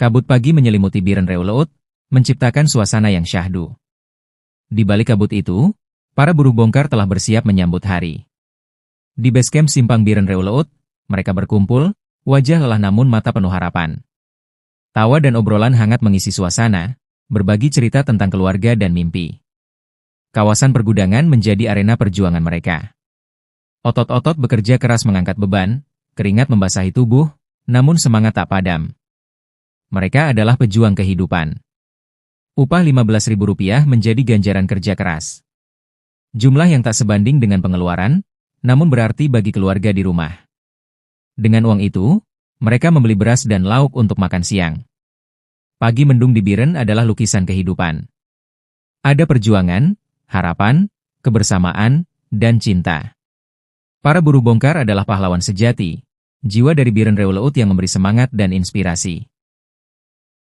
Kabut pagi menyelimuti Biren Reuleut, menciptakan suasana yang syahdu. Di balik kabut itu, para buruh bongkar telah bersiap menyambut hari. Di base camp Simpang Biren Reuleut, mereka berkumpul, wajah lelah namun mata penuh harapan. Tawa dan obrolan hangat mengisi suasana, berbagi cerita tentang keluarga dan mimpi. Kawasan pergudangan menjadi arena perjuangan mereka. Otot-otot bekerja keras mengangkat beban, keringat membasahi tubuh, namun semangat tak padam. Mereka adalah pejuang kehidupan. Upah Rp15.000 menjadi ganjaran kerja keras. Jumlah yang tak sebanding dengan pengeluaran, namun berarti bagi keluarga di rumah. Dengan uang itu, mereka membeli beras dan lauk untuk makan siang. Pagi mendung di Biren adalah lukisan kehidupan. Ada perjuangan, harapan, kebersamaan, dan cinta. Para buruh bongkar adalah pahlawan sejati, jiwa dari Biren Reuleut yang memberi semangat dan inspirasi.